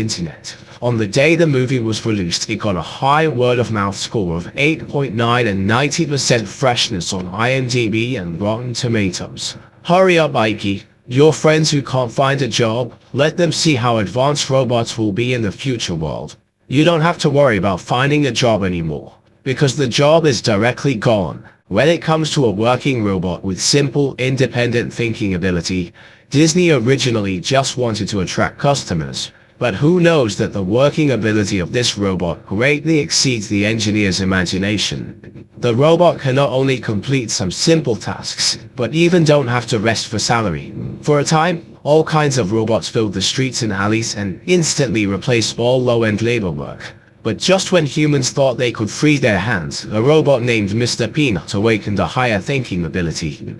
internet. On the day the movie was released, it got a high word-of-mouth score of 8.9 and 90% freshness on IMDb and Rotten Tomatoes. Hurry up, Ike. Your friends who can't find a job, let them see how advanced robots will be in the future world. You don't have to worry about finding a job anymore, because the job is directly gone. When it comes to a working robot with simple, independent thinking ability, Disney originally just wanted to attract customers. But who knows that the working ability of this robot greatly exceeds the engineer's imagination. The robot can not only complete some simple tasks, but even don't have to rest for salary. For a time, all kinds of robots filled the streets and alleys and instantly replaced all low-end labor work. But just when humans thought they could free their hands, a robot named Mr. Peanut awakened a higher thinking ability.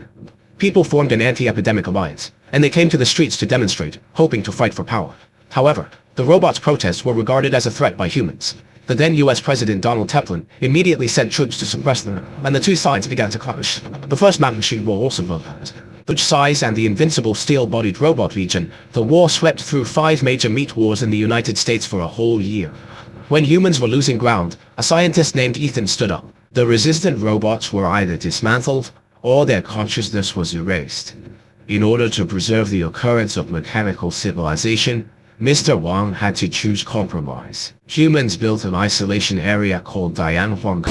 People formed an anti-epidemic alliance, and they came to the streets to demonstrate, hoping to fight for power. However, the robot's protests were regarded as a threat by humans. The then US President Donald Templin immediately sent troops to suppress them, and the two sides began to clash. The First Man-Machine War also followed. Huge size and the invincible steel-bodied robot legion, the war swept through 5 major meat wars in the United States for a whole year. When humans were losing ground, a scientist named Ethan stood up. The resistant robots were either dismantled, or their consciousness was erased. In order to preserve the occurrence of mechanical civilization, Mr. Wang had to choose compromise. Humans built an isolation area called Dianhuang.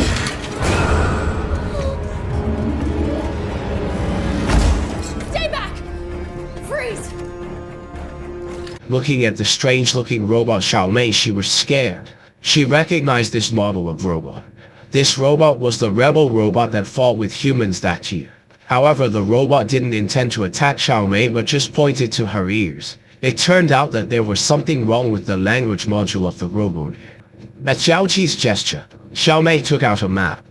Stay back! Freeze! Looking at the strange-looking robot Xiaomei, she was scared. She recognized this model of robot. This robot was the rebel robot that fought with humans that year. However, the robot didn't intend to attack Xiaomei but just pointed to her ears. It turned out that there was something wrong with the language module of the robot. At Xiaoqi's gesture, Xiaomei took out a map.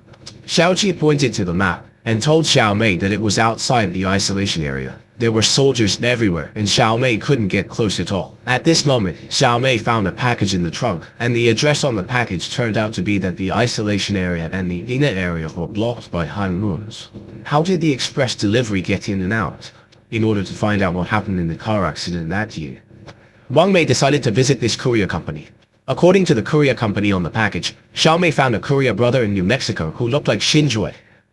Xiaoqi pointed to the map and told Xiaomei that it was outside the isolation area. There were soldiers everywhere and Xiaomei couldn't get close at all. At this moment, Xiaomei found a package in the trunk, and the address on the package turned out to be that the isolation area and the inner area were blocked by Han ruins. How did the express delivery get in and out? In order to find out what happened in the car accident that year, Wang Mei decided to visit this courier company. According to the courier company on the package, Xiaomei found a courier brother in New Mexico who looked like Xinjue.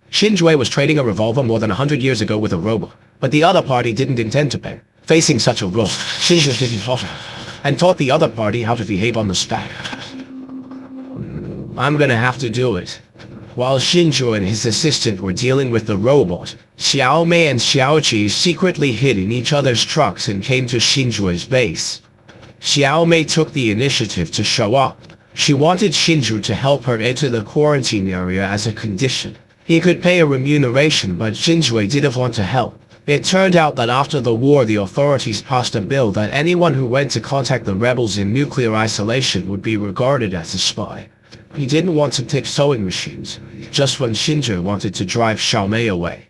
Xinjue was trading a revolver more than 100 years ago with a robot, but the other party didn't intend to pay. Facing such a role, Xinjue didn't offer, and taught the other party how to behave on the spot. I'm gonna have to do it. While Xinjue and his assistant were dealing with the robot, Xiaomei and Xiaoqi secretly hid in each other's trucks and came to Xinjue's base. Xiaomei took the initiative to show up. She wanted Xinjue to help her enter the quarantine area as a condition. He could pay a remuneration, but Xinjue didn't want to help. It turned out that after the war, the authorities passed a bill that anyone who went to contact the rebels in nuclear isolation would be regarded as a spy. He didn't want to take sewing machines, just when Xinjue wanted to drive Xiaomei away.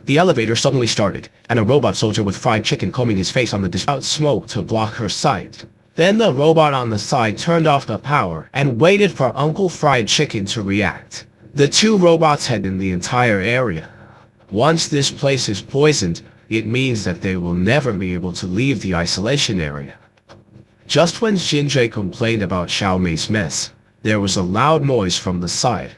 The elevator suddenly started, and a robot soldier with fried chicken combing his face on the out smoke to block her sight. Then the robot on the side turned off the power and waited for Uncle Fried Chicken to react. The two robots hid in the entire area. Once this place is poisoned, it means that they will never be able to leave the isolation area. Just when Xinjue complained about Xiaomei's mess, there was a loud noise from the side.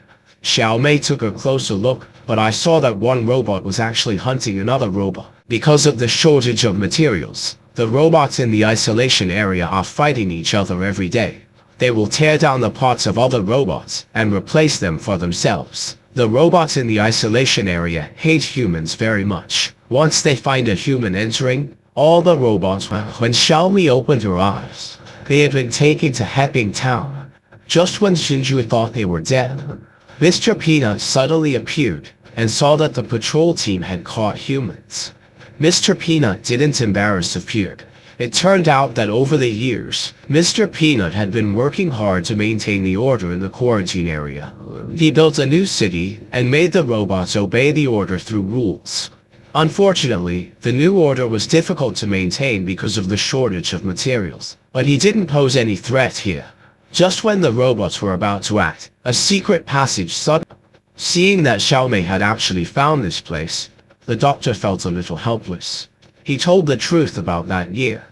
Xiaomei took a closer look, but I saw that one robot was actually hunting another robot. Because of the shortage of materials, the robots in the isolation area are fighting each other every day. They will tear down the parts of other robots and replace them for themselves. The robots in the isolation area hate humans very much. Once they find a human entering, all the robots, when Xiaomei opened her eyes, they had been taken to Heping Town. Just when Xinjue thought they were dead, Mr. Peanut suddenly appeared and saw that the patrol team had caught humans. Mr. Peanut didn't embarrass the feared. It turned out that over the years, Mr. Peanut had been working hard to maintain the order in the quarantine area. He built a new city and made the robots obey the order through rules. Unfortunately, the new order was difficult to maintain because of the shortage of materials. But he didn't pose any threat here. Just when the robots were about to act, a secret passage suddenly. Seeing that Xiaomei had actually found this place, the doctor felt a little helpless. He told the truth about that year.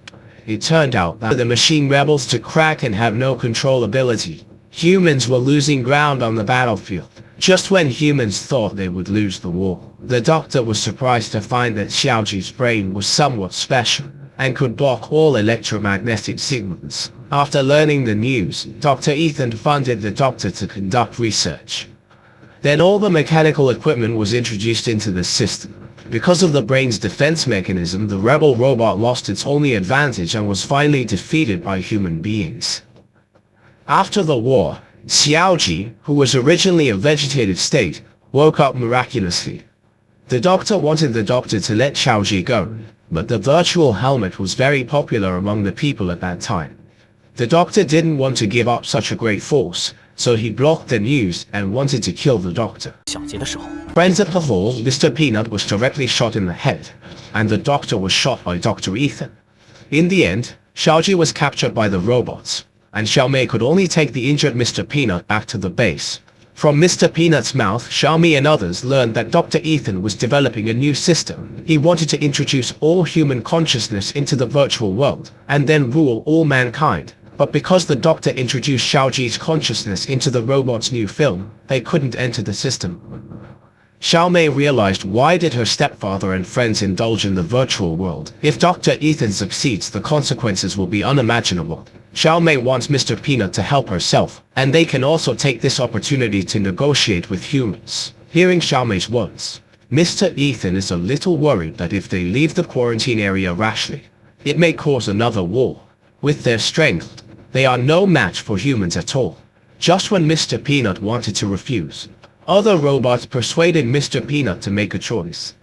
it turned out that the machine rebels to crack and have no control ability. Humans were losing ground on the battlefield. Just when humans thought they would lose the war, the doctor was surprised to find that Xiaoji's brain was somewhat special and could block all electromagnetic signals. After learning the news, Dr. Ethan funded the doctor to conduct research. Then all the mechanical equipment was introduced into the system. Because of the brain's defense mechanism, the rebel robot lost its only advantage and was finally defeated by human beings. After the war, Xiaoji, who was originally a vegetative state, woke up miraculously. The doctor wanted the doctor to let Xiaoji go, but the virtual helmet was very popular among the people at that time. The doctor didn't want to give up such a great force, so he blocked the news and wanted to kill the doctor. Friends at the hall, Mr. Peanut was directly shot in the head, and the doctor was shot by Dr. Ethan. In the end, Xiaoji was captured by the robots, and Xiaomei could only take the injured Mr. Peanut back to the base. From Mr. Peanut's mouth, Xiaomei and others learned that Dr. Ethan was developing a new system. He wanted to introduce all human consciousness into the virtual world, and then rule all mankind. But because the doctor introduced Xiaoji's consciousness into the robot's new film, they couldn't enter the system. Xiaomei realized, why did her stepfather and friends indulge in the virtual world? If Dr. Ethan succeeds, the consequences will be unimaginable. Xiaomei wants Mr. Peanut to help herself, and they can also take this opportunity to negotiate with humans. Hearing Xiaomei's words, Mr. Ethan is a little worried that if they leave the quarantine area rashly, it may cause another war. With their strength, they are no match for humans at all. Just when Mr. Peanut wanted to refuse, other robots persuaded Mr. Peanut to make a choice.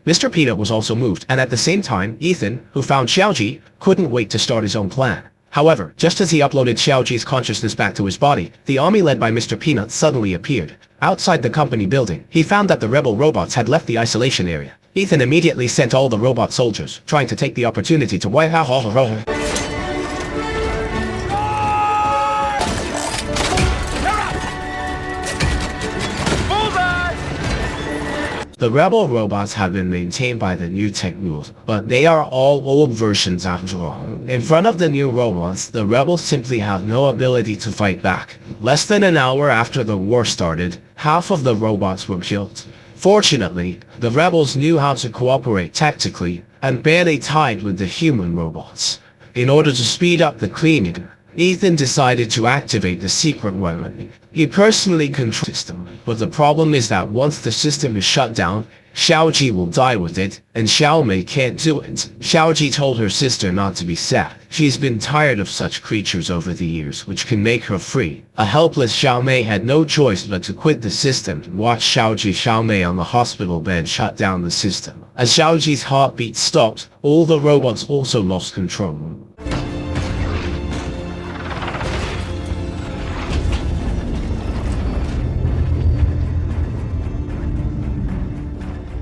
Mr. Peanut was also moved, and at the same time, Ethan, who found Xiaoji, couldn't wait to start his own plan. However, just as he uploaded Xiaoji's consciousness back to his body, the army led by Mr. Peanut suddenly appeared. Outside the company building, he found that the rebel robots had left the isolation area. Ethan immediately sent all the robot soldiers, trying to take the opportunity to wipe out all the robots. The rebel robots have been maintained by the new tech rules, but they are all old versions after all. In front of the new robots, the rebels simply have no ability to fight back. Less than an hour after the war started, half of the robots were killed. Fortunately, the rebels knew how to cooperate tactically and barely tied with the human robots. In order to speed up the cleaning, Ethan decided to activate the secret weapon. He personally controls the system, but the problem is that once the system is shut down, Xiaoji will die with it, and Xiaomei can't do it. Xiaoji told her sister not to be sad. She's been tired of such creatures over the years, which can make her free. A helpless Xiaomei had no choice but to quit the system and watch Xiaomei on the hospital bed shut down the system. As Xiaoji's heartbeat stopped, all the robots also lost control.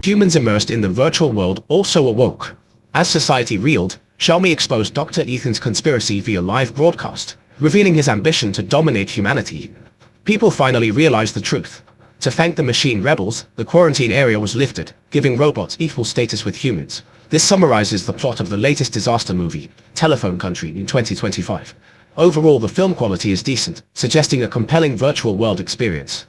Humans immersed in the virtual world also awoke. As society reeled, Xiaomei exposed Dr. Ethan's conspiracy via live broadcast, revealing his ambition to dominate humanity. People finally realized the truth. To thank the machine rebels, the quarantine area was lifted, giving robots equal status with humans. This summarizes the plot of the latest disaster movie, Telephone Country, in 2025. Overall, the film quality is decent, suggesting a compelling virtual world experience.